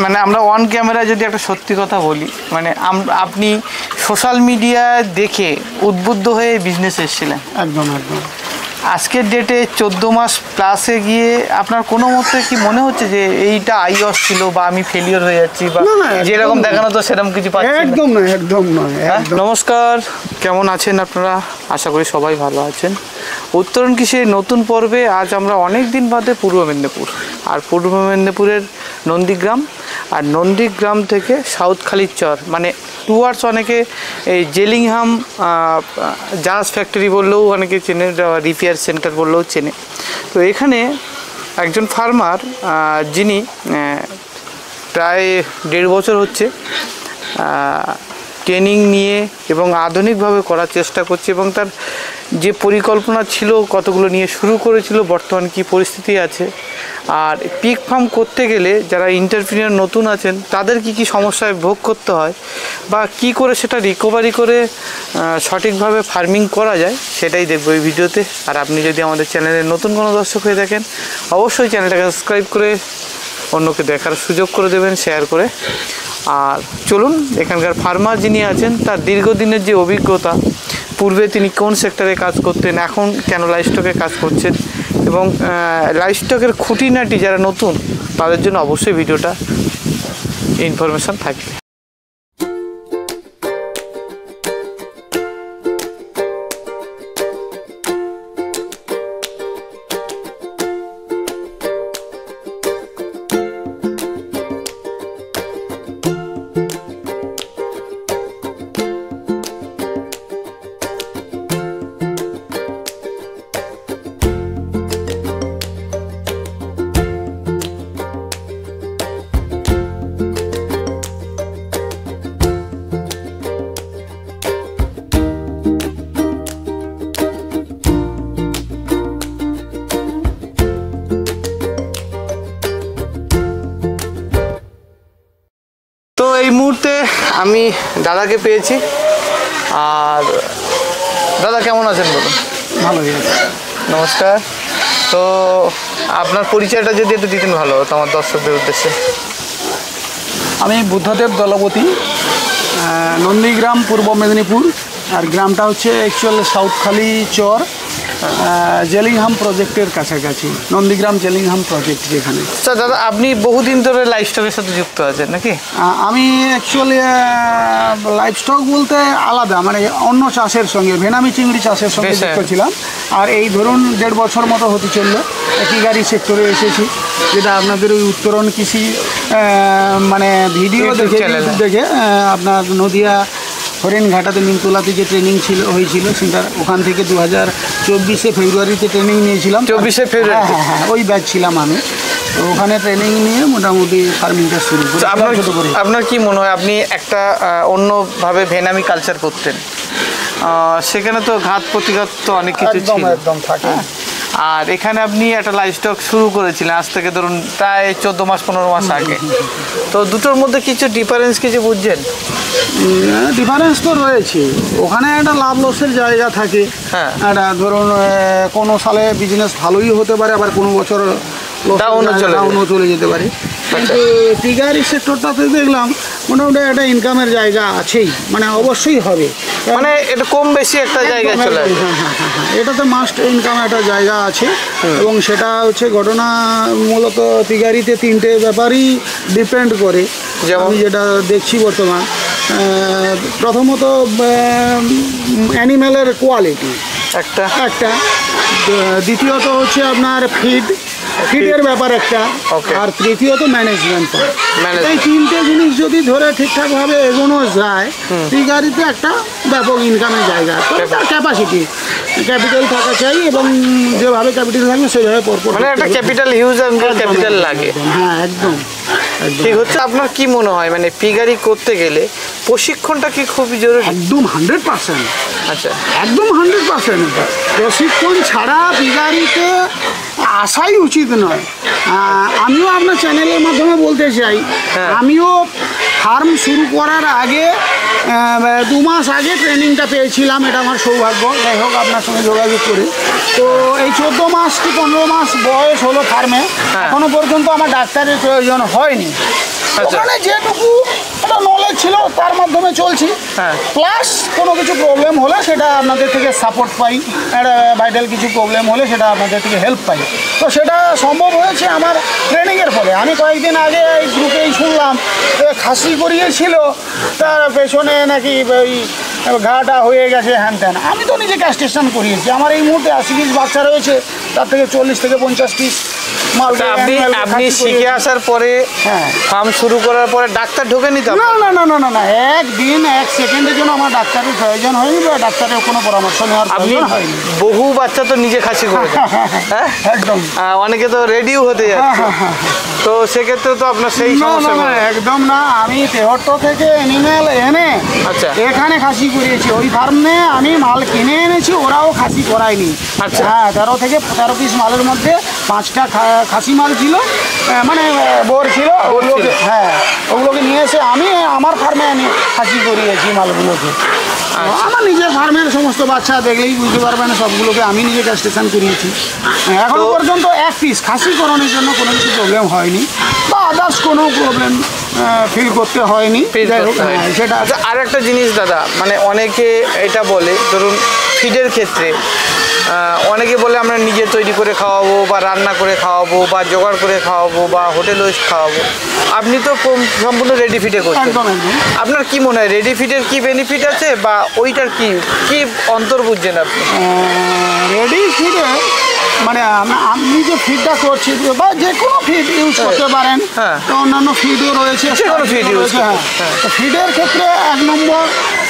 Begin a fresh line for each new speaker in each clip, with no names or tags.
মানে আমরা অন ক্যামেরায় যদি একটা সত্যি কথা বলি, মানে আপনি সোশ্যাল মিডিয়া দেখে উদ্বুদ্ধ হয়ে বিজনেসে এসেছিলেন।
একদম একদম।
আজকের ডেটে 14 মাস প্লাসে গিয়ে আপনার কোনো মতে কি মনে হচ্ছে যে এইটা আইওস ছিল বা আমি ফেলিওর হয়ে যাচ্ছি বা যেরকম দেখানো তো সেরকম কিছু পাচ্ছি?
একদম নয়, একদম নয়।
নমস্কার, কেমন আছেন আপনারা? আশা করি সবাই ভালো আছেন। উত্তরণ কৃষির নতুন পর্বে আজ আমরা অনেক দিন বাদে পূর্ব মেদিনীপুর, আর পূর্ব মেদিনীপুরের নন্দীগ্রাম, আর নন্দীগ্রাম থেকে সাউথখালির চর, মানে টুয়ার্ডস অনেকে এই জেলিংহাম জাহাজ ফ্যাক্টরি বললেও অনেকে চেনে, রিপেয়ার সেন্টার বললেও চেনে। তো এখানে একজন ফার্মার যিনি প্রায় 1.5 বছর হচ্ছে ট্রেনিং নিয়ে এবং আধুনিকভাবে করার চেষ্টা করছে, এবং তার যে পরিকল্পনা ছিল কতগুলো নিয়ে শুরু করেছিল, বর্তমান কি পরিস্থিতি আছে, আর পিক ফার্ম করতে গেলে যারা এন্টারপ্রেনিউর নতুন আছেন তাদের কি সমস্যায় ভোগ করতে হয় বা কি করে সেটা রিকভারি করে সঠিকভাবে ফার্মিং করা যায়, সেটাই দেখবো এই ভিডিওতে। আর আপনি যদি আমাদের চ্যানেলের নতুন কোনো দর্শক হয়ে থাকেন অবশ্যই চ্যানেলটাকে সাবস্ক্রাইব করে অন্যকে দেখার সুযোগ করে দেবেন, শেয়ার করে। আর চলুন, এখানকার ফার্মার যিনি আছেন তার দীর্ঘদিনের যে অভিজ্ঞতা, পূর্বে তিনি কোন সেক্টরে কাজ করতেন, এখন কেন লাইভস্টকে কাজ করছেন, এবং লাইভস্টকের খুঁটিনাটি যারা নতুন তাদের জন্য অবশ্যই ভিডিওটা ইনফরমেশান থাকবে। তো এই মুহূর্তে আমি দাদাকে পেয়েছি। আর দাদা কেমন আছেন বলুন?
ভালো আছে।
নমস্কার। তো আপনার পরিচয়টা যদি একটু দিতেন ভালো হতো আমার দর্শকদের উদ্দেশ্যে।
আমি বুদ্ধদেব দলপতি, নন্দীগ্রাম, পূর্ব মেদিনীপুর। আর গ্রামটা হচ্ছে অ্যাকচুয়াল সাউথখালি চর, জেলিংহাম প্রজেক্টের কাছাকাছি। নন্দীগ্রাম জেলিংহাম প্রজেক্ট যেখানে।
আচ্ছা দাদা, আপনি বহুদিন ধরে লাইভস্টকের সাথে যুক্ত আছেন নাকি?
আমি অ্যাকচুয়ালি লাইভস্টক বলতে আলাদা, মানে অন্য চাষের সঙ্গে, ভেনামি চিংড়ি চাষের সঙ্গে যুক্ত ছিলাম। আর এই ধরুন 1.5 বছর মতো হতে চললো একই গাড়ি সেক্টরে এসেছি, যেটা আপনাদের ওই উত্তরণ কৃষি মানে ভিডিও দেখে আপনার নদিয়া হরিণঘাটাতে নিমতলাতে যে ট্রেনিং হয়েছিল সেটা, ওখান থেকে 2024 ফেব্রুয়ারিতে ট্রেনিং নিয়েছিলাম।
24 ফেব্রুয়ারি?
হ্যাঁ, ওই ব্যাচ ছিলাম আমি। তো ওখানে ট্রেনিং নিয়ে মোটামুটি ফার্মিংটা শুরু করি।
আপনার কি মনে হয়, আপনি একটা অন্যভাবে ভেনামি কালচার করতেন, সেখানে তো ঘাত প্রতিঘাত তো অনেক কিছু ছিল,
একদম থাকে।
আর এখানে আপনি একটা লাইভস্টক শুরু করেছিলেন আজ থেকে ধরুন প্রায় 14 মাস 15 মাস আগে। তো দুটোর মধ্যে কিছু ডিফারেন্স কিছু বুঝছেন?
ডিফারেন্স তো রয়েছে। ওখানে একটা লাভ লসের জায়গা থাকে।
হ্যাঁ,
একটা ধরুন কোনো সালে বিজনেস ভালোই হতে পারে, আবার কোনো বছর ডাউনও চলে যেতে পারে। কিন্তু পিগারি সেক্টরটাতে দেখলাম মোটামুটি একটা ইনকামের জায়গা আছেই, মানে অবশ্যই হবে,
মানে এটা কম বেশি একটা জায়গা চলে আসে।
হ্যাঁ, এটাতে মাস্ট ইনকাম একটা জায়গা আছে। এবং সেটা হচ্ছে ঘটনা মূলত পিগারিতে 3টে ব্যাপারই ডিপেন্ড করে, আমি যেটা দেখছি বর্তমান। প্রথমত অ্যানিম্যালের কোয়ালিটি একটা, দ্বিতীয়ত হচ্ছে আপনার ফিডের ব্যাপার একটা, আর তৃতীয়ত ম্যানেজমেন্ট। এই 3টে জিনিস যদি ধরে ঠিকঠাকভাবে এগোনো যায়, পিগারিতে একটা ব্যাপক ইনকামের জায়গা। তো তার ক্যাপিটাল থাকা চাই, এবং যেভাবে ক্যাপিটাল থাকবে সেইভাবে পরপর,
মানে একটা ক্যাপিটাল হিউজ ক্যাপিটাল লাগে।
হ্যাঁ, একদম
ঠিক হচ্ছে। আপনার কি মনে হয়, মানে পিগারি করতে গেলে প্রশিক্ষণটা কি খুবই জরুরি?
একদম 100%।
আচ্ছা,
একদম 100%। প্রশিক্ষণ ছাড়া পিগারিতে আসাই উচিত নয়। আমিও আপনার চ্যানেলের মাধ্যমে বলতে চাই, আমিও ফার্ম শুরু করার আগে 2 মাস আগে ট্রেনিংটা পেয়েছিলাম। এটা আমার সৌভাগ্য, যাই হোক আপনার সঙ্গে যোগাযোগ করে। তো এই 14 মাস কি 15 মাস বয়স হলো ফার্মে, এখনো পর্যন্ত আমার ডাক্তারের প্রয়োজন হয়নি। ওখানে যেটুকু একটা নলেজ ছিল তার মাধ্যমে চলছি।
হ্যাঁ।
প্লাস কোনো কিছু প্রবলেম হলে সেটা আপনাদের থেকে সাপোর্ট পাই, একটা ভাইটাল কিছু প্রবলেম হলে সেটা আপনাদের থেকে হেল্প পাই। তো সেটা সম্ভব হয়েছে আমার ট্রেনিংয়ের ফলে। আমি কয়েকদিন আগে এই গ্রুপেই শুনলাম খাসি করিয়েছিল, তার পেছনে নাকি ওই ঘাটা হয়ে গেছে হ্যান ত্যান। আমি তো নিজে ক্যাস্টেশন করিয়েছি। আমার এই মুহূর্তে 80 পিস বাচ্চা রয়েছে, তার থেকে 40 থেকে 50 পিস মাল।
আপনি শিখে আসার পরে ফার্ম শুরু করার পরে ডাক্তার ঢোকেনি তো?
না না না না না না, একদিন এক সেকেন্ডের জন্য আমার ডাক্তারের প্রয়োজন হয়নি বা ডাক্তারের কোনো পরামর্শ নেওয়ার প্রয়োজন হয়নি।
বহু বাচ্চা তো নিজে খাসি করে
একদম,
অনেকে তো রেডিও হতে যাচ্ছে, তো সেক্ষেত্রে তো আপনার সেই সমস্যা।
একদম না, আমি 73 থেকে অ্যানিমেল এনে
আচ্ছা
এখানে খাসি করিয়েছি। ওই ফার্মে আমি মাল কিনে এনেছি, ওরাও খাসি করায়নি।
আচ্ছা।
হ্যাঁ, 13 থেকে 15 পিস মালের মধ্যে 5টা খাসি মাল ছিল, মানে বোর ছিল। ওগুলোকে ওগুলোকে নিয়ে এসে আমি আমার ফার্মে আমি খাসি করিয়েছি মালগুলোকে। আমার নিজের ফার্মের সমস্ত বাচ্চা দেখলেই বুঝতে পারবেন, সবগুলোকে আমি নিজে ক্যাস্টেশন করিয়েছি। এখনো পর্যন্ত এক পিস খাসি করানোর জন্য কোনো কিছু প্রবলেম হয়নি বা আদার্স কোনো প্রবলেম ফিল করতে হয়নি।
সেটা আর একটা জিনিস দাদা, মানে অনেকে এটা বলে, ধরুন ফিডের ক্ষেত্রে অনেকে বলে আমরা নিজে তৈরি করে খাওয়াবো বা রান্না করে খাওয়াবো বা জোগাড় করে খাওয়াবো বা হোটেল ওয়েস খাওয়াবো। আপনি তো সম্পূর্ণ রেডি ফিডে করছেন। আপনার কি মনে হয় রেডি ফিডের কি বেনিফিট আছে বা ওইটার কি কি অন্তর বুঝছেন আপনি?
রেডি ফিডে মানে আপনি যে ফিডটা করছি বা যে কোনো ফিড ইউজ করতে পারেন, তো অন্যান্য ফিডও রয়েছে,
ফিড ইউজ।
তো ফিডের ক্ষেত্রে 1 নম্বর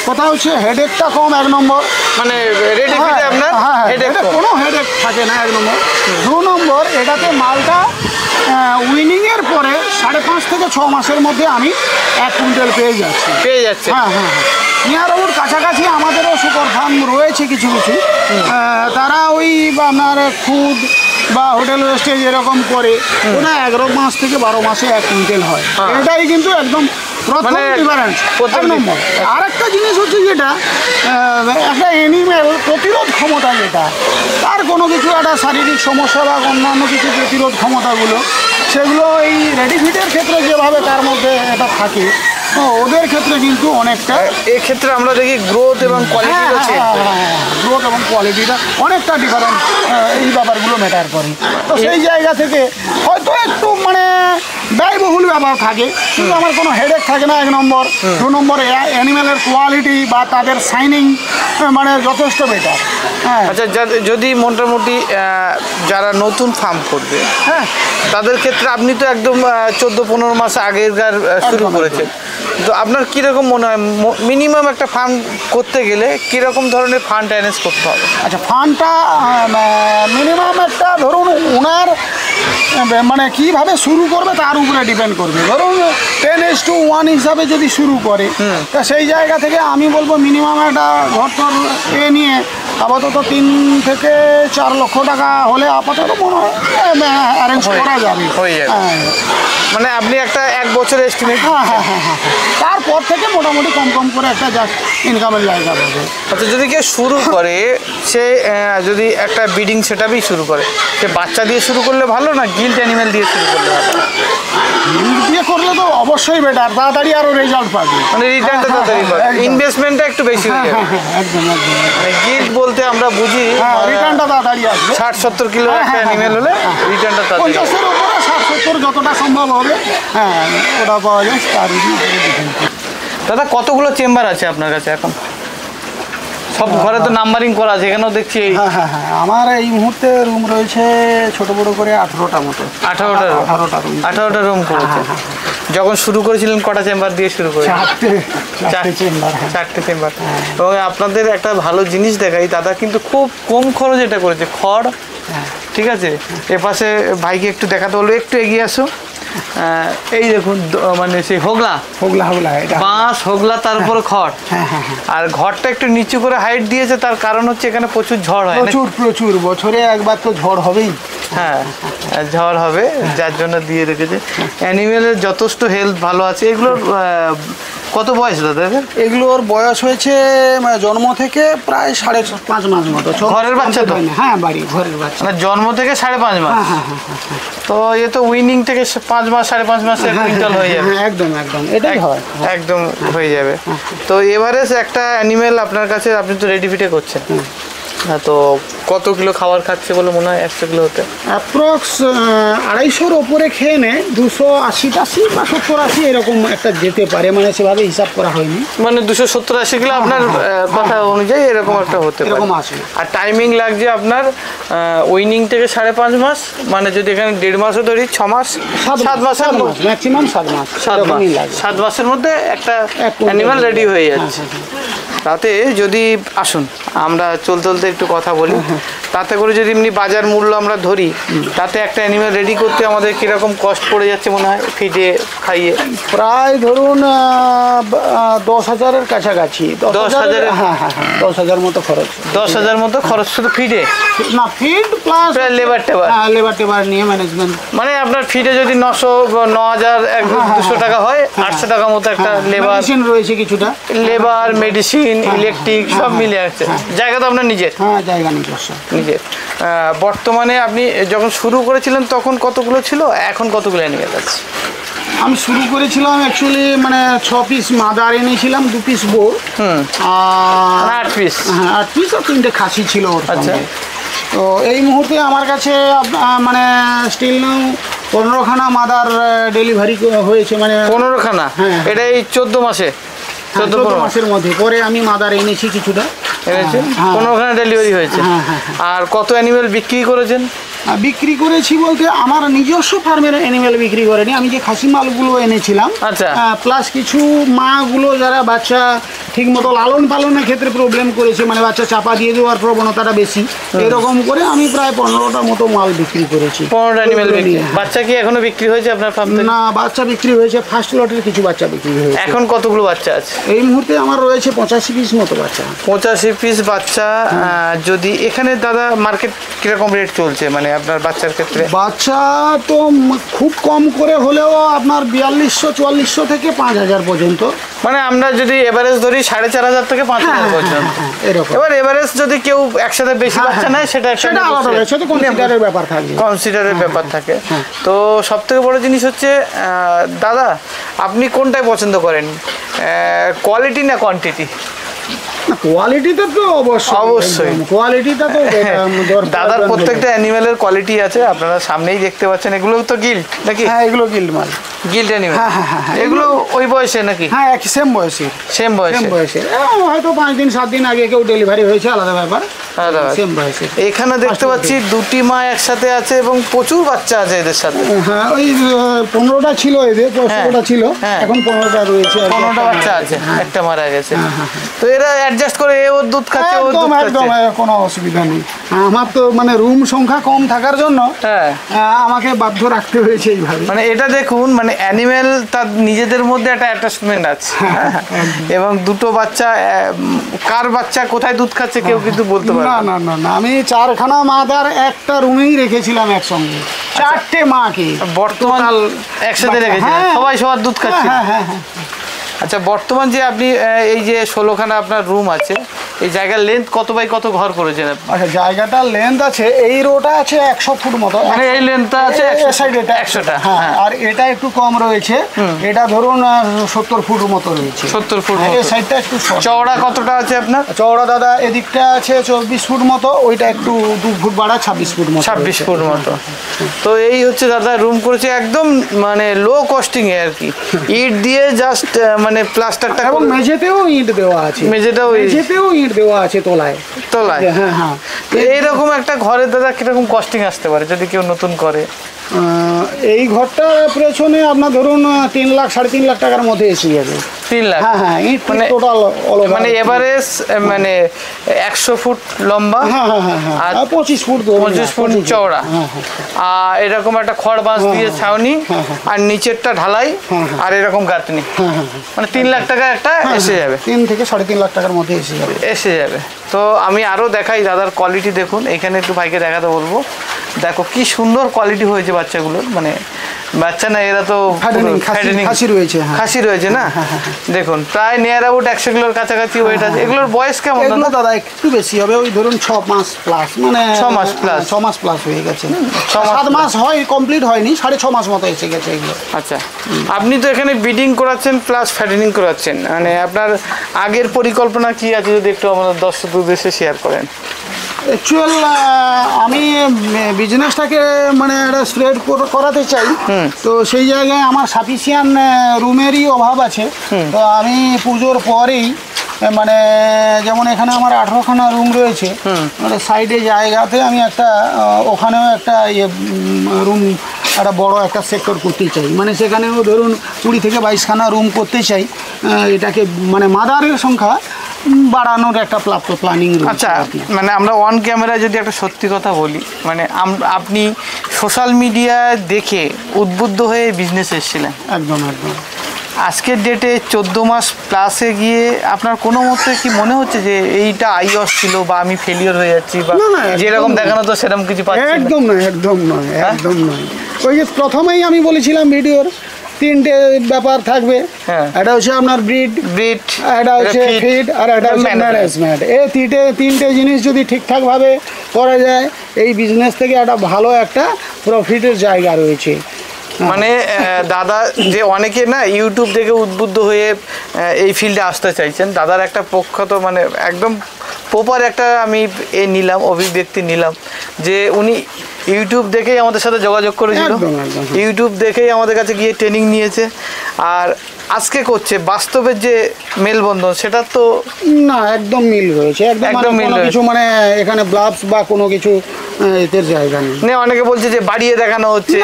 কথা হচ্ছে হেডেকটা কম। 1 নম্বর
মানে রেডি ফিডে আপনার
কোনো হেডেক থাকে না 1 নম্বর। 2 নম্বর, এটাতে মালটা উইনিংয়ের পরে 5.5 থেকে 6 মাসের মধ্যে আমি 1 কুইন্টাল পেয়ে যাচ্ছি। হ্যাঁ, নিয়ার ওর কাছাকাছি আমাদেরও শুকর ফার্ম রয়েছে কিছু কিছু, তারা ওই আপনার খুদ বা হোটেল ওয়েস্টেজ এরকম করে, ওটা 11 মাস থেকে 12 মাসে 1 কুইন্টাল হয়। এটাই কিন্তু একদম প্রথম ডিফারেন্স। 1 নম্বর। আর একটা জিনিস হচ্ছে যেটা একটা অ্যানিমেল প্রতিরোধ ক্ষমতা, যেটা তার কোনো কিছু একটা শারীরিক সমস্যা বা অন্যান্য কিছু প্রতিরোধ ক্ষমতাগুলো, সেগুলো এই রেডি ফিডের ক্ষেত্রে যেভাবে তার মধ্যে এটা থাকে, ওদের ক্ষেত্রে কিন্তু অনেকটা
এক্ষেত্রে আমরা দেখি গ্রোথ এবং কোয়ালিটি আছে।
গ্রোথ এবং কোয়ালিটিটা অনেকটা ডিফারেন্ট, এই ব্যাপারগুলো ম্যাটার করে। তো সেই জায়গা থেকে হয়তো একটু মানে ব্যয়বহুল ব্যাপার থাকে, কিন্তু আমার কোনো হেডেক থাকে না 1 নম্বর। 2 নম্বর, অ্যানিমেলের কোয়ালিটি বা তাদের শাইনিং মানে যথেষ্ট বেটার।
আচ্ছা, যদি মোটামুটি যারা নতুন ফার্ম করবে, তাদের ক্ষেত্রে আপনি তো একদম 14-15 মাস আগেকার শুরু করেছেন, তো আপনার কীরকম মনে হয় মিনিমাম একটা ফার্ম করতে গেলে কীরকম ধরনের ফান্ড অ্যারেঞ্জ করতে হবে?
আচ্ছা, ফান্ডটা মিনিমাম একটা ধরুন ওনার মানে কীভাবে শুরু করবে তার উপরে ডিপেন্ড করবে। ধরুন 10:1 হিসাবে যদি শুরু করে, তা সেই জায়গা থেকে আমি বলবো মিনিমাম একটা ঘর নিয়ে আপাতত 3 থেকে 4 লক্ষ টাকা হলে আপাতত মনে হয় অ্যারেঞ্জ করা যাবে।
মানে আপনি একটা 1 বছর এস্টিমেট।
তারপর থেকে মোটামুটি কম করে একটা জাস্ট ইনকামের জায়গা পাবে।
আচ্ছা, যদি কেউ শুরু করে, সে যদি একটা ব্রিডিং সেটআপই শুরু করে, সে বাচ্চা দিয়ে শুরু করলে ভালো না গিল্ট অ্যানিমেল দিয়ে শুরু করলে ভালো?
গিল্ট দিয়ে করলে তো অবশ্যই বেটার, তাড়াতাড়ি আরও রেজাল্ট পাবে, মানে
রিটার্নটা তাড়াতাড়ি পাবে, ইনভেস্টমেন্টটা একটু বেশি হয়ে যাবে।
একদম।
মানে গিল্ট বলতে আমরা বুঝি
রিটার্নটা তাড়াতাড়ি আসবে।
60-70 কিলো একটা অ্যানিমেল হলে রিটার্নটা তাড়াতাড়ি
50-এর উপরে 60-70 যতটা সম্ভব হবে, ওটা পাওয়া যায়। তার
দাদা, কতগুলো চেম্বার আছে আপনার কাছে এখন? সব ঘরে তো নাম্বারিং করা আছে, এখানেও দেখছি।
আমার এই মুহূর্তে রুম রয়েছে ছোট বড় করে 18টা মতো।
18টা রুম করেছে। যখন শুরু করেছিলেন কটা চেম্বার দিয়ে শুরু করেছিলেন? 4টে চেম্বার। এবং আপনাদের একটা ভালো জিনিস দেখাই, দাদা কিন্তু খুব কম খরচ এটা করেছে। খড়, ঠিক আছে, এপাশে ভাইকে একটু দেখাতে বলবো, একটু এগিয়ে আসো। এই দেখুন, মানে সেই হোগলা বাঁশ, হোগলা, তার উপরে খড়। আর ঘরটা একটু নিচু করে হাইট দিয়েছে, তার কারণ হচ্ছে এখানে প্রচুর ঝড় হয়।
প্রচুর বছরে একবার তো ঝড় হবেই।
ঝড় হবে, যার জন্য দিয়ে রেখেছে। অ্যানিমেলের যথেষ্ট হেলথ ভালো আছে। এগুলোর কত বয়স দাদা এদের?
এগুলোর বয়স হয়েছে মানে জন্ম থেকে প্রায় 5.5 মাস মতো।
ঘরের বাচ্চা তো?
হ্যাঁ, বাড়ি ঘরের বাচ্চা।
মানে জন্ম থেকে 5.5 মাস।
হ্যাঁ।
তো এ তো উইনিং থেকে 5 মাস 5.5 মাসে কুইন্টাল হয়ে যাবে।
হ্যাঁ, একদম এটাই হয়,
একদম হয়ে যাবে। তো এভারেজ একটা অ্যানিমেল আপনার কাছে, আপনি তো রেডি ফিটে করছেন, হ্যাঁ, তো কত কিলো খাবার খাচ্ছে বলে মনে হয় 100 কিলোতে?
অ্যাপ্রক্স 250-র ওপরে খেয়ে নেয়, 280 বা 70-80 এরকম একটা যেতে পারে, মানে সেভাবে হিসাব করা হয়নি।
মানে 270-80 কিলো আপনার কথা অনুযায়ী এরকম একটা হতে পারে,
এরকম আসে।
আর টাইমিং লাগছে আপনার উইনিং থেকে 5.5 মাস, মানে যদি এখানে 1.5 মাসও ধরি 6 মাস, 7 মাসের
ম্যাক্সিমাম 7 মাস।
7 মাসের মধ্যে একটা অ্যানিমাল রেডি হয়ে যাচ্ছে। তাতে যদি আসুন আমরা চলতে একটু কথা বলি, তাতে করে যদি এমনি বাজার মূল্য আমরা ধরি, তাতে একটা অ্যানিমেল রেডি করতে আমাদের কীরকম কস্ট পড়ে যাচ্ছে মনে হয় ফিডে খাইয়ে?
প্রায় ধরুন 10,000-এর কাছাকাছি।
10,000?
হ্যাঁ, 10,000 মতো খরচ।
10,000 মতো খরচ শুধু ফিডে?
না, ফিড প্লাস
লেবার
টেবার নিয়ে ম্যানেজমেন্ট।
মানে আপনার ফিডে যদি 9,000-200 টাকা হয়, 800 টাকা মতো একটা লেবার
রয়েছে, কিছুটা
লেবার, মেডিসিন, ইলেকট্রিক সব মিলে আছে। জায়গা তো আপনার নিজের?
হ্যাঁ, জায়গা নিজস্ব।
নিজের। বর্তমানে আপনি যখন শুরু করেছিলেন তখন কতগুলো ছিল, এখন কতগুলো অ্যানিমেল আছে?
আমি শুরু করেছিলাম অ্যাকচুয়ালি মানে 6 পিস মাদার এনেছিলাম, 2 পিস বোর, আর
8 পিস।
হ্যাঁ, 8 পিস আর 3টে খাসি ছিল ওর
আচ্ছা।
সঙ্গে। তো এই মুহূর্তে আমার কাছে মানে স্টিল নাও 15খানা মাদার ডেলিভারি হয়েছে, মানে
15খানা?
হ্যাঁ।
এটা এই 14 মাসে?
14 মাসের মধ্যে। পরে আমি মাদার এনেছি কিছুটা,
এনেছেন?
হ্যাঁ।
15খানা ডেলিভারি হয়েছে।
হ্যাঁ।
আর কত অ্যানিমেল বিক্রি করেছেন?
বিক্রি করেছি বলতে আমার নিজস্ব ফার্মের অ্যানিমেল বিক্রি করেনি, আমি যে খাসি মালগুলো এনেছিলাম,
আচ্ছা,
প্লাস কিছু মাগুলো যারা বাচ্চা ঠিক মতো লালন পালনের ক্ষেত্রে প্রবলেম করেছে, মানে বাচ্চা চাপা দিয়ে দেওয়ার প্রবণতাটা বেশি, এরকম করে আমি প্রায় 15টা মতো মাল বিক্রি করেছি।
15টা অ্যানিমেল বিক্রি। বাচ্চা কি এখনো বিক্রি হয়েছে আপনার ফার্ম থেকে?
না, বাচ্চা বিক্রি হয়েছে, ফার্স্ট লটের কিছু বাচ্চা বিক্রি হয়েছে।
এখন কতগুলো বাচ্চা আছে?
এই মুহূর্তে আমার রয়েছে 85 পিস মতো বাচ্চা।
85 পিস বাচ্চা। যদি এখানে দাদা মার্কেট কিরকম রেট চলছে, মানে আপনার বাচ্চার ক্ষেত্রে?
বাচ্চা তো খুব কম করে হলেও আপনার 4200-4400 থেকে 5000 পর্যন্ত।
মানে আমরা যদি এভারেজ ধরি 4,500 থেকে 5,000 পর্যন্ত
এরকম।
এবার এভারেজ যদি কেউ একসাথে বেশি বাচ্চা নেয় সেটা
আলাদা, সেটা কনসিডারের ব্যাপার থাকে,
কনসিডারের ব্যাপার থাকে। তো সব থেকে বড় জিনিস হচ্ছে দাদা, আপনি কোনটাই পছন্দ করেন, কোয়ালিটি না কোয়ান্টিটি?
কোয়ালিটিটা তো অবশ্যই কোয়ালিটিটা তো
দাদার প্রত্যেকটা অ্যানিমেলের কোয়ালিটি আছে, আপনারা সামনেই দেখতে পাচ্ছেন। এগুলো তো গিল্ড নাকি?
হ্যাঁ, এগুলো গিল্ড মাল,
গিল্ড অ্যানিমেল।
হ্যাঁ।
এগুলো ওই বয়সে নাকি?
হ্যাঁ, একই সেম বয়সে। হয়তো 5 দিন 7 দিন আগে কেউ ডেলিভারি হয়েছে, আলাদা ব্যাপার। সেম বয়সে।
এখানে দেখতে পাচ্ছি 2টি মা একসাথে আছে এবং প্রচুর বাচ্চা আছে এদের সাথে।
হ্যাঁ, ওই 15টা ছিল এদের, 15টা ছিল, এখন 15টা রয়েছে।
15টা বাচ্চা আছে, একটা মারা গেছে। তো এরা অ্যাডজাস্ট করে ওর দুধ খাচ্ছে, ওর দুধ
একদম কোনো অসুবিধা নেই। আমার তো মানে রুম সংখ্যা কম থাকার জন্য আমাকে বাধ্য রাখতে হয়েছে এইভাবে।
মানে এটা দেখুন, মানে অ্যানিমেল তার নিজেদের মধ্যে একটা অ্যাটাচমেন্ট আছে, এবং দুটো বাচ্চা, কার বাচ্চা কোথায় দুধ খাচ্ছে কেউ কিন্তু বলতে পারে
না। আমি 4খানা মাদার একটা রুমেই রেখেছিলাম একসঙ্গে, 4টে মাকে
বর্তমান একসাথে রেখেছেন, সবাই সবার দুধ খাচ্ছে।
হ্যাঁ।
আচ্ছা, বর্তমান যে আপনি এই যে 16খানা আপনার রুম আছে, এই জায়গার লেন্থ কত বাই কত ঘর করেছেন আপনি?
আচ্ছা, জায়গাটার লেন্থ আছে, এই রোটা আছে 100 ফুট মতো,
মানে এই লেন্থটা আছে 100টা।
হ্যাঁ, আর এটা একটু কম রয়েছে, এটা ধরুন 70 ফুট মতো রয়েছে।
70 ফুট।
এই সাইডটা একটু
চওড়া কতটা আছে আপনার?
চওড়া দাদা এদিকটা আছে 24 ফুট মতো, ওইটা একটু 2 ফুট বাড়া 26 ফুট মতো।
26 ফুট মতো। তো এই হচ্ছে দাদা রুম করেছে একদম মানে লো কস্টিং এ আর কি, ইট দিয়ে জাস্ট মানে প্লাস্টারটা,
এবং মেঝেতেও ইট দেওয়া আছে, মেঝেতেও ইট দেওয়া আছে তলায়। হ্যাঁ।
এইরকম একটা ঘরে দাদা কিরকম কস্টিং আসতে পারে যদি কেউ নতুন করে?
এই ঘরটার পেছনে আপনার ধরুন 3 লাখ 3.5 লাখ টাকার মধ্যে এসে যাবে।
3 লাখ?
হ্যাঁ,
মানে
টোটাল
মানে এভারেজ মানে 100 ফুট লম্বা,
আর 25 ফুট
চওড়া, আর এরকম একটা খড় বাঁশ দিয়ে ছাউনি, আর নিচেরটা ঢালাই, আর এরকম গাঁথনি, মানে 3 লাখ টাকা একটা এসে যাবে।
3 থেকে 3.5 লাখ টাকার মধ্যে এসে যাবে।
তো আমি আরো দেখাই দাদার কোয়ালিটি দেখুন, এখানে একটু ভাইকে দেখাতে বলবো। দেখো কি সুন্দর কোয়ালিটি হয়েছে বাচ্চাগুলোর, মানে বাচ্চা না, এরা তো
খাসি রয়েছে
না, দেখুন প্রায় নিয়ার অ্যাবাউট 100 কিলোর কাছাকাছি ওয়েট আছে। এগুলোর বয়স কেমন
এগুলো দাদা একটু বেশি হবে, ওই ধরুন 6 মাস প্লাস, মানে
6 মাস প্লাস,
6 মাস প্লাস হয়ে গেছে।
7
মাস হয় কমপ্লিট হয়নি, 6.5 মাস মতো এসে গেছে এগুলো।
আচ্ছা, আপনি তো এখানে ব্রিডিং করাচ্ছেন প্লাস ফ্যাটেনিং করাচ্ছেন, মানে আপনার আগের পরিকল্পনা কি আছে যদি একটু আমাদের দর্শক উদ্দেশ্যে শেয়ার করেন।
অ্যাকচুয়াল আমি বিজনেসটাকে মানে একটা স্প্রেড করাতে চাই, তো সেই জায়গায় আমার সাফিসিয়েন্ট রুমেরই অভাব আছে। তো আমি পুজোর পরেই মানে যেমন এখানে আমার 18খানা রুম রয়েছে, মানে সাইডে জায়গাতে আমি একটা ওখানেও একটা রুম একটা বড় একটা সেক্টর করতে চাই, মানে সেখানেও ধরুন 20 থেকে 22খানা রুম করতে চাই। এটাকে মানে মাদারের সংখ্যা বাড়ানোর একটা প্ল্যানিং।
আচ্ছা, মানে আমরা অন ক্যামেরায় যদি একটা সত্যি কথা বলি, মানে আপনি সোশ্যাল মিডিয়া দেখে উদ্বুদ্ধ হয়ে বিজনেস এসেছিলেন।
একদম একদম।
আজকের ডেটে 14 মাস প্লাসে গিয়ে আপনার কোনো মতে কি মনে হচ্ছে যে এইটা আইওস ছিল বা আমি ফেলিওর হয়ে যাচ্ছি, বা যেরকম দেখানো তো সেরকম কিছু পাচ্ছি না?
একদম নয়, একদম নয়, একদম নয়। ওই যে প্রথমেই আমি বলেছিলাম ভিডিওর 3টে ব্যাপার থাকবে। এটা হচ্ছে আপনার ব্রিড, এটা হচ্ছে ফিড, আর এটা হচ্ছে ম্যানেজমেন্ট। এই তিনটে জিনিস যদি ঠিকঠাকভাবে করা যায়, এই বিজনেস থেকে একটা ভালো একটা প্রফিটের জায়গা রয়েছে।
মানে দাদা যে অনেকে না ইউটিউব দেখে উদ্বুদ্ধ হয়ে এই ফিল্ডে আসতে চাইছেন, দাদার একটা প্রখ্যাত মানে একদম প্রপার একটা আমি নিলাম অভিব্যক্তি নিলাম যে উনি ইউটিউব দেখেই আমাদের সাথে যোগাযোগ করেছিল, ইউটিউব দেখেই আমাদের কাছে গিয়ে ট্রেনিং নিয়েছে, আর আজকে করছে বাস্তবের যে মেলবন্ধন সেটা তো
না একদম মিল রয়েছে, একদম মিল কিছু মানে এখানে ব্লাফস বা কোনো কিছু এদের জায়গা নেই।
অনেকে বলছে যে বাড়িয়ে দেখানো হচ্ছে,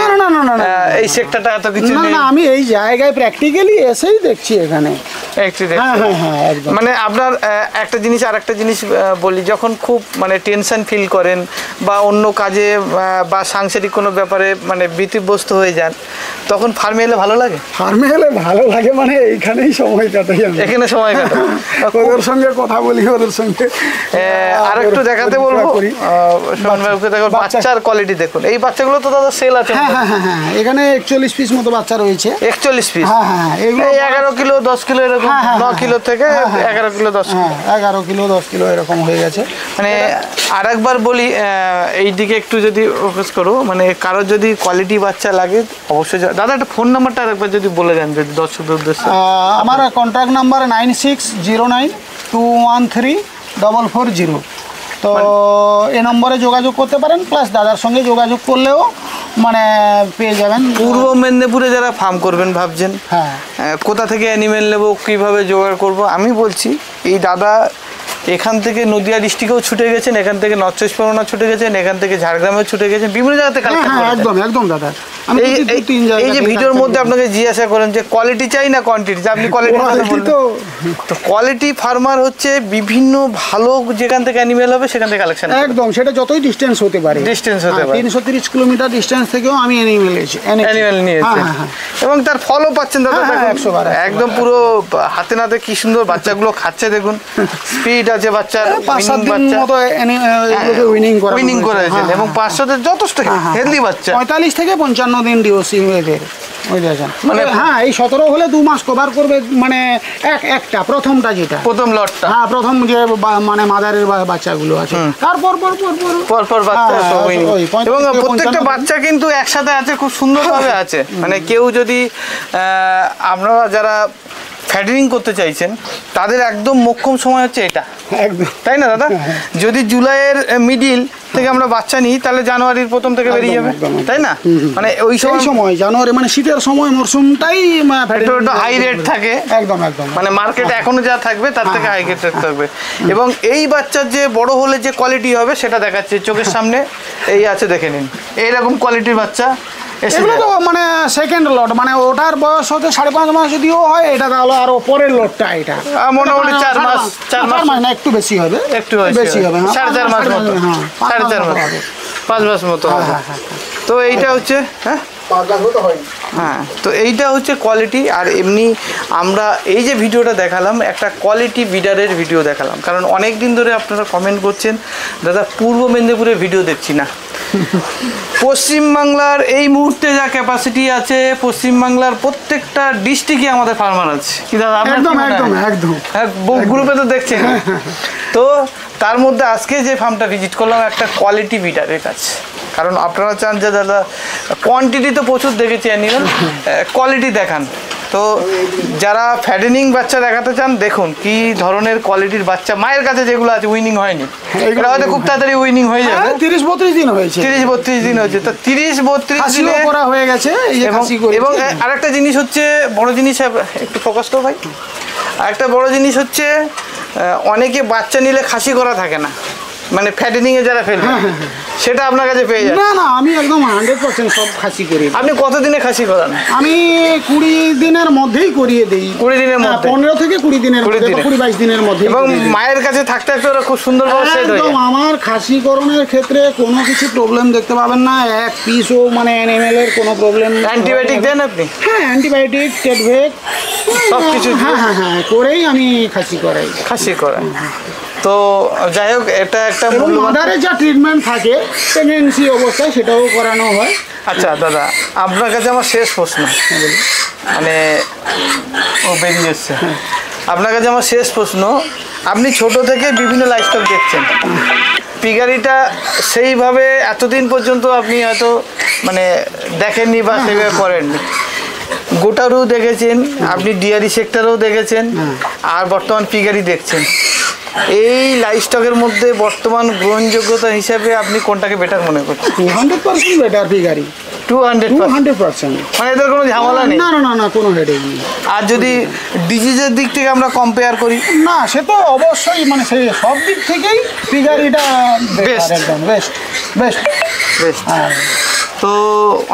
এই সেক্টরটা এত কিছু নেই।
না, আমি এই জায়গায় প্র্যাকটিক্যালি এসেই দেখছি এখানে।
মানে আপনার একটা জিনিস আর একটা জিনিস বলি, যখন খুব মানে টেনশন ফিল করেন বা অন্য কাজে বা সাংসারিক কোনো ব্যাপারে মানে ব্যতিব্যস্ত হয়ে যান, তখন ফার্মে এলে ভালো লাগে?
ফার্মে এলে ভালো লাগে, মানে এইখানেই সময় কাটাই,
এখানে সময় কাটাই,
ওদের সঙ্গে কথা বলি, ওদের সঙ্গে।
আর একটু দেখাতে বলবো বাচ্চার কোয়ালিটি দেখুন। এই বাচ্চাগুলো তো দাদা সেল আছে?
হ্যাঁ, এখানে 41 পিস মতো বাচ্চা রয়েছে।
41 পিস?
হ্যাঁ, এগুলো
11 কিলো 10 কিলো এরকম, 9 কিলো থেকে 11 কিলো 10 কিলো,
11 কিলো 10 কিলো এরকম হয়ে গেছে। মানে
আরেকবার বলি, এই দিকে একটু যদি ফোকাস করো, মানে কারোর যদি কোয়ালিটি বাচ্চা লাগে অবশ্যই। দাদা একটা ফোন নাম্বারটা আরেকবার যদি বলে দেন যদি দর্শকদের উদ্দেশ্যে।
আমার কন্ট্যাক্ট নাম্বার 9609213440। তো এই নম্বরে যোগাযোগ করতে পারেন, প্লাস দাদার সঙ্গে যোগাযোগ করলেও মানে পেয়ে যাবেন।
পূর্ব মেদিনীপুরে যারা ফার্ম করবেন ভাবছেন, কোথা থেকে অ্যানিমেল নেবো, কীভাবে জোগাড় করব, আমি বলছি এই দাদা এখান থেকে নদিয়া ডিস্ট্রিক্টেও ছুটে গেছেন, এখান থেকে নর্থ চব্বিশ পরগনা ছুটে গেছেন, এখান থেকে ঝাড়গ্রামেও ছুটে গেছেন, বিভিন্ন জায়গাতে কালেকশন করেন।
একদম দাদা।
এই যে ভিডিওর মধ্যে আপনাকে জিজ্ঞাসা করেন যে কোয়ালিটি চাই না কোয়ান্টিটি, আপনি কোয়ালিটি তো কোয়ালিটি ফার্মার হচ্ছে বিভিন্ন ভালো যেখান থেকে অ্যানিমেল হবে সেখান থেকে কালেকশন,
একদম সেটা যতই ডিস্টেন্স হতে পারে, 330 কিলোমিটার ডিস্টেন্স থেকেও আমি অ্যানিমেল নিয়েছি,
এবং তার ফলও পাচ্ছেন দাদা। একদম পুরো হাতে নাতে কি সুন্দর বাচ্চাগুলো খাচ্ছে, দেখুন স্পিড আছে বাচ্চার, উইনিং করেছেন এবং 500 যথেষ্ট হেলদি বাচ্চা,
45 থেকে 55 দিন ডিওসি এদের। মানে এই 17 হলে 2 মাস কভার করবে, মানে একটা প্রথমটা যেটা প্রথম লটটা, প্রথম যে মানে মাদারের বাচ্চাগুলো আছে, তারপর পর বাচ্চা,
এবং প্রত্যেকটা বাচ্চা কিন্তু একসাথে আছে, খুব সুন্দরভাবে আছে। মানে কেউ যদি আপনারা যারা ফ্যাটেনিং করতে চাইছেন তাদের একদম মোক্ষম সময় হচ্ছে এটা, তাই না দাদা? যদি জুলাইয়ের মিডিল থেকে আমরা বাচ্চা নিই তাহলে জানুয়ারির প্রথম থেকে বেরিয়ে যাবে, তাই না? মানে ওই
সময় জানুয়ারি মানে শীতের সময় মরশুমটাই
হাই রেট থাকে, একদম মানে মার্কেটে এখনো যা থাকবে তার থেকে হাই রেট থাকবে। এবং এই বাচ্চার যে বড় হলে যে কোয়ালিটি হবে সেটা দেখাচ্ছে চোখের সামনে, এই আছে দেখে নিন, এইরকম কোয়ালিটির বাচ্চা।
এগুলো তো মানে সেকেন্ড লট, মানে ওটার বয়স হতে 5.5 মাস যদিও হয়, এটা তাহলে আরো পরের লটটা, এটা
মোটামুটি 4 মাস
না, একটু বেশি হবে,
একটু বেশি হবে, 4.5 মাস মতো, 4.5 মাস 5 মাস মতো হবে। তো এইটা হচ্ছে
5 লাখ তো হয়।
হ্যাঁ, তো এইটা হচ্ছে কোয়ালিটি। আর এমনি আমরা এই যে ভিডিওটা দেখালাম একটা কোয়ালিটি বিডারের ভিডিও দেখালাম, কারণ অনেক দিন ধরে আপনারা কমেন্ট করছেন দাদা পূর্ব মেদিনীপুরের ভিডিও দেখছি না। পশ্চিমবাংলার এই মুহূর্তে যা ক্যাপাসিটি আছে, পশ্চিমবাংলার প্রত্যেকটা ডিস্ট্রিক্টে আমাদের ফার্মার আছে কি দাদা?
একদম একদম একদম,
হ্যাঁ, গ্রুপে তো দেখছেন। তো তার মধ্যে আজকে যে ফার্মটা ভিজিট করলাম একটা কোয়ালিটি বিডারের কাছে, কারণ আপনারা চান যে দাদা কোয়ান্টিটি তো প্রচুর দেখেছি অ্যানিমাল, কোয়ালিটি দেখান। তো যারা ফ্যাটেনিং বাচ্চা দেখাতে চান দেখুন কি ধরনের কোয়ালিটির বাচ্চা মায়ের কাছে যেগুলো আছে উইনিং হয়নি, এটা হয়তো খুব তাড়াতাড়ি উইনিং হয়ে যাবে।
30-32 দিন হয়েছে,
30-32 দিন হয়েছে। তো 30-32 দিনে
করা হয়ে গেছে।
এবং আরেকটা জিনিস হচ্ছে বড় জিনিস, একটু ফোকাস করো ভাই। আরেকটা বড় জিনিস হচ্ছে অনেকে বাচ্চা নিলে খাসি করা থাকে না, মানে ফ্যাটেনিং এ যারা ফেলবে সেটা আপনার কাছে পেয়ে যায়।
না না, আমি একদম 100% সব খাসি করি।
আপনি কতদিনে খাসি করান?
আমি 20 দিনের মধ্যেই করিয়ে দেই।
20 দিনের মধ্যে?
15 থেকে 20 দিনের মধ্যে, 20-22 দিনের মধ্যে।
এবং মায়ের কাছে থাকতে থাকতে ওরা খুব সুন্দরভাবে সেট হয়ে যায়।
আমার খাসিকরণের ক্ষেত্রে কোনো কিছু প্রবলেম দেখতে পাবেন না। এক পিসও মানে অ্যানিমেল এর কোনো প্রবলেম।
অ্যান্টিবায়োটিক দেন আপনি?
হ্যাঁ, অ্যান্টিবায়োটিক, টেটভেক
সব কিছু
হ্যাঁ করেই আমি খাসি করাই।
তো যাই হোক, এটা একটা
মাদারে যা ট্রিটমেন্ট থাকে প্রেগনেন্সি অবস্থায় সেটাও করানো হয়।
আচ্ছা দাদা, আপনার কাছে আমার শেষ প্রশ্ন, মানে ও বেরিয়ে এসছে। আপনার কাছে আমার শেষ প্রশ্ন, আপনি ছোট থেকে বিভিন্ন লাইফস্টাইল দেখছেন, পিগারিটা সেইভাবে এতদিন পর্যন্ত আপনি হয়তো মানে দেখেননি বা সেভাবে করেননি। গোটারও দেখেছেন আপনি, ডিয়ারি সেক্টরেও দেখেছেন, আর বর্তমান পিগারি দেখছেন। এই লাইফস্টকের মধ্যে বর্তমান গ্রহণযোগ্যতা হিসাবে আপনি কোনটাকে বেটার মনে করছেন?
200% বেটার পিগারি। 200%।
মানে এদের কোনো ঝামেলা নেই?
না না না, কোনো হেডেক নেই।
আর যদি ডিজিজের দিক থেকে আমরা কম্পেয়ার করি?
না, সে তো অবশ্যই, মানে সেই সব দিক থেকেই পিগারিটা বেস্ট, একদম বেস্ট বেস্ট
বেস্ট। তো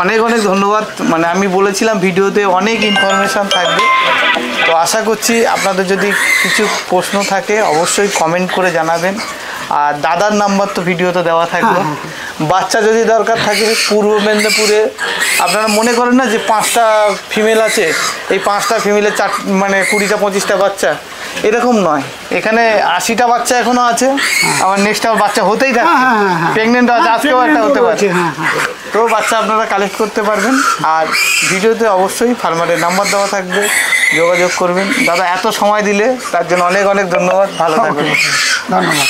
অনেক অনেক ধন্যবাদ। মানে আমি বলেছিলাম ভিডিওতে অনেক ইনফরমেশান থাকবে, তো আশা করছি আপনাদের যদি কিছু প্রশ্ন থাকে অবশ্যই কমেন্ট করে জানাবেন। আর দাদার নাম্বার তো ভিডিওতে দেওয়া থাকবে। বাচ্চা যদি দরকার থাকে পূর্ব মেদিনীপুরে, আপনারা মনে করেন না যে 5টা ফিমেল আছে, এই 5টা ফিমেলে মানে 20টা 25টা বাচ্চা, এরকম নয়। এখানে 80টা বাচ্চা এখনো আছে, আমার নেক্সট আবার বাচ্চা হতেই থাকে, প্রেগনেন্ট আছে, আজকেও একটা হতে পারে। তো বাচ্চা আপনারা কালেক্ট করতে পারবেন। আর ভিডিওতে অবশ্যই ফার্মারের নাম্বার দেওয়া থাকবে, যোগাযোগ করবেন। দাদা এত সময় দিলে তার জন্য অনেক অনেক ধন্যবাদ, ভালো থাকবেন।
ধন্যবাদ।